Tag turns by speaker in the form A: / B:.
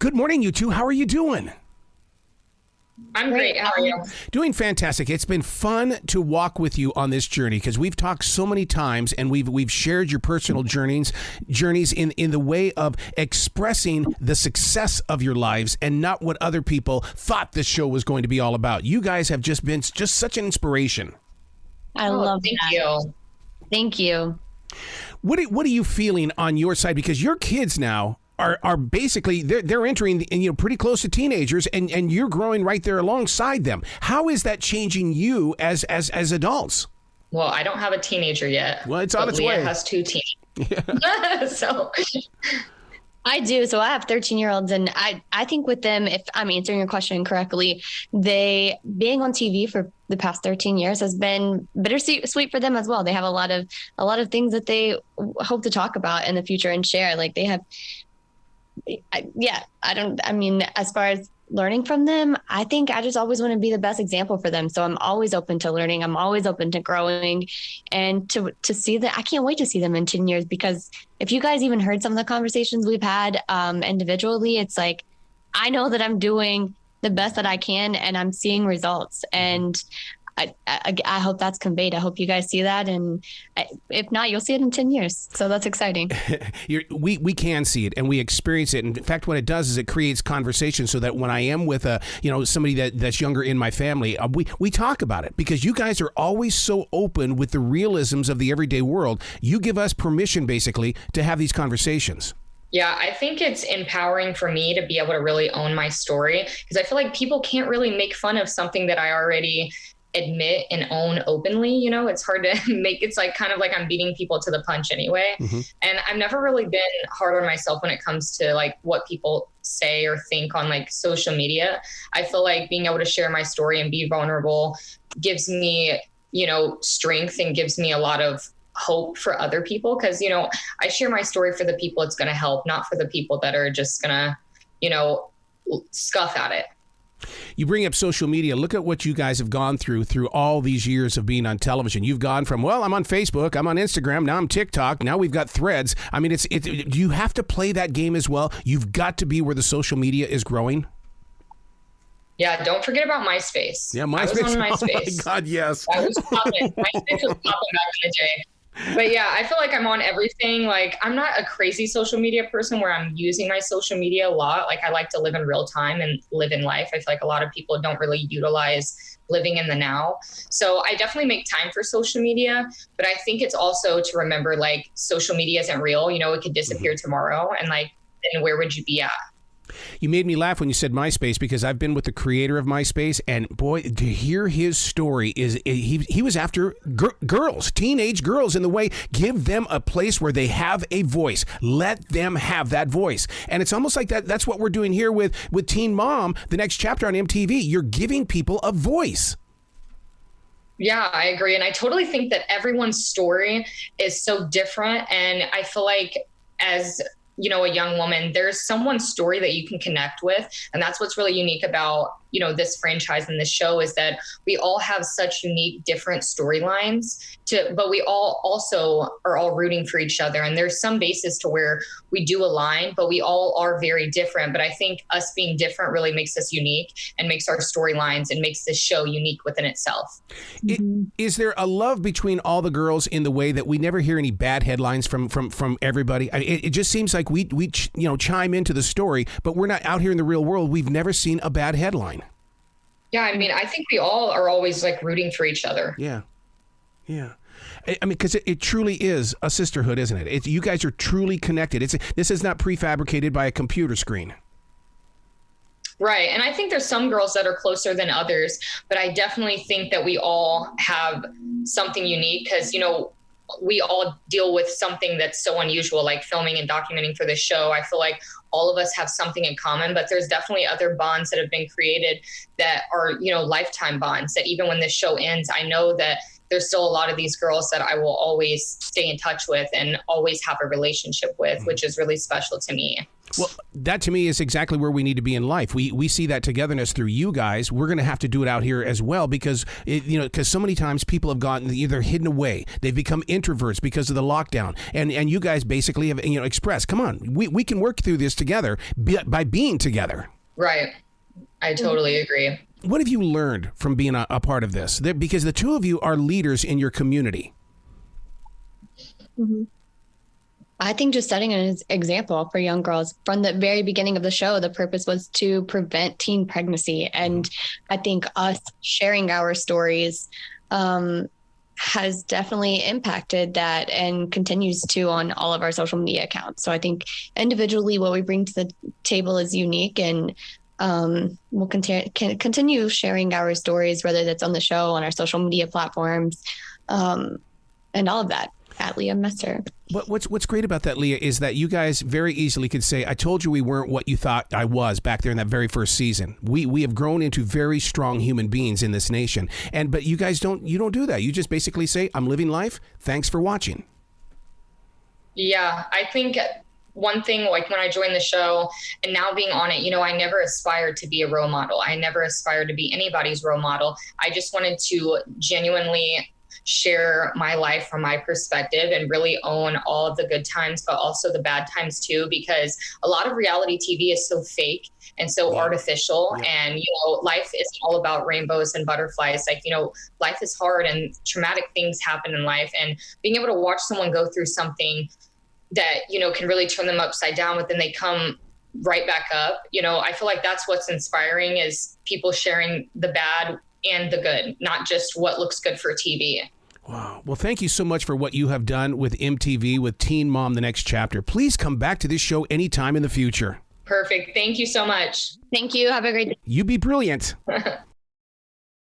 A: Good morning, you two. How are you doing?
B: I'm great. How are you?
A: Doing fantastic. It's been fun to walk with you on this journey because we've talked so many times and we've shared your personal journeys in the way of expressing the success of your lives and not what other people thought this show was going to be all about. You guys have just been just such an inspiration.
C: I love
B: thank
C: that.
B: you.
C: Thank you.
A: What are you feeling on your side? Because your kids now are basically they're entering pretty close to teenagers and you're growing right there alongside them. How is that changing you as adults?
B: Well, I don't have a teenager yet.
A: Well, it's on its
B: Leah
A: way.
B: has 2 teens. Yeah. So
C: I do. So I have 13-year-olds, and I think with them, if I'm answering your question correctly, they being on TV for the past 13 years has been bittersweet for them as well. They have a lot of things that they hope to talk about in the future and share. Like they have, as far as learning from them, I think I just always want to be the best example for them. So I'm always open to learning. I'm always open to growing and to see that. I can't wait to see them in 10 years, because if you guys even heard some of the conversations we've had individually, it's like, I know that I'm doing the best that I can and I'm seeing results. And I hope that's conveyed. I hope you guys see that. And if not, you'll see it in 10 years. So that's exciting.
A: We can see it and we experience it. And in fact, what it does is it creates conversation so that when I am with somebody that's younger in my family, we talk about it, because you guys are always so open with the realisms of the everyday world. You give us permission basically to have these conversations.
B: yeah, I think it's empowering for me to be able to really own my story, because I feel like people can't really make fun of something that I already admit and own openly. It's hard to make, it's like kind of like I'm beating people to the punch anyway. Mm-hmm. And I've never really been hard on myself when it comes to like what people say or think on like social media. I feel like being able to share my story and be vulnerable gives me, strength and gives me a lot of hope for other people. Cause I share my story for the people it's going to help, not for the people that are just going to, scuff at it.
A: You bring up social media. Look at what you guys have gone through all these years of being on television. You've gone from, well, I'm on Facebook, I'm on Instagram, now I'm TikTok, now we've got Threads. I mean, do you have to play that game as well? You've got to be where the social media is growing.
B: Yeah, don't forget about MySpace.
A: Yeah, MySpace.
B: I was on MySpace.
A: Oh my God, yes.
B: I was popping. MySpace was popping back in the day. But yeah, I feel like I'm on everything. Like, I'm not a crazy social media person where I'm using my social media a lot. Like, I like to live in real time and live in life. I feel like a lot of people don't really utilize living in the now. So I definitely make time for social media, but I think it's also to remember, like, social media isn't real. It could disappear tomorrow. And like, then where would you be at?
A: You made me laugh when you said MySpace, because I've been with the creator of MySpace, and boy, to hear his story he was after girls, teenage girls, in the way, give them a place where they have a voice. Let them have that voice. And it's almost like that's what we're doing here with Teen Mom, the next chapter on MTV. You're giving people a voice.
B: Yeah, I agree. And I totally think that everyone's story is so different. And I feel like as a young woman, there's someone's story that you can connect with. And that's what's really unique about, this franchise and this show, is that we all have such unique, different storylines but we all also are all rooting for each other. And there's some basis to where we do align, but we all are very different. But I think us being different really makes us unique and makes our storylines and makes this show unique within itself.
A: Is there a love between all the girls in the way that we never hear any bad headlines from everybody? It just seems like we chime into the story, but we're not out here in the real world. We've never seen a bad headline. Yeah,
B: I mean, I think we all are always like rooting for each other.
A: Yeah. I mean, because it truly is a sisterhood, isn't it? You guys are truly connected. This is not prefabricated by a computer screen.
B: Right. And I think there's some girls that are closer than others, but I definitely think that we all have something unique because, we all deal with something that's so unusual, like filming and documenting for this show. I feel like all of us have something in common, but there's definitely other bonds that have been created that are, lifetime bonds, that even when this show ends, I know that there's still a lot of these girls that I will always stay in touch with and always have a relationship with, which is really special to me.
A: Well, that to me is exactly where we need to be in life. We see that togetherness through you guys. We're going to have to do it out here as well because because so many times people have gotten either hidden away, they've become introverts because of the lockdown, and you guys basically have expressed, come on, we can work through this together by being together.
B: Right. I totally agree.
A: What have you learned from being a part of this? Because the two of you are leaders in your community.
C: Mm-hmm. I think just setting an example for young girls from the very beginning of the show, the purpose was to prevent teen pregnancy. And I think us sharing our stories has definitely impacted that and continues to on all of our social media accounts. So I think individually what we bring to the table is unique, and we'll continue sharing our stories, whether that's on the show, on our social media platforms, and all of that. At Leah Messer.
A: What's great about that, Leah, is that you guys very easily could say, I told you we weren't what you thought I was back there in that very first season. We have grown into very strong human beings in this nation. But you guys don't do that. You just basically say, I'm living life. Thanks for watching.
B: Yeah, I think one thing, like when I joined the show and now being on it, I never aspired to be a role model. I never aspired to be anybody's role model. I just wanted to genuinely share my life from my perspective and really own all of the good times, but also the bad times too, because a lot of reality TV is so fake and so artificial. Yeah. And, life isn't all about rainbows and butterflies. Like, life is hard and traumatic things happen in life, and being able to watch someone go through something that, can really turn them upside down, but then they come right back up. I feel like that's what's inspiring, is people sharing the bad and the good, not just what looks good for TV.
A: Wow. Well, thank you so much for what you have done with MTV, with Teen Mom, The Next Chapter. Please come back to this show anytime in the future.
B: Perfect. Thank you so much.
C: Thank you. Have a great day.
A: You be brilliant.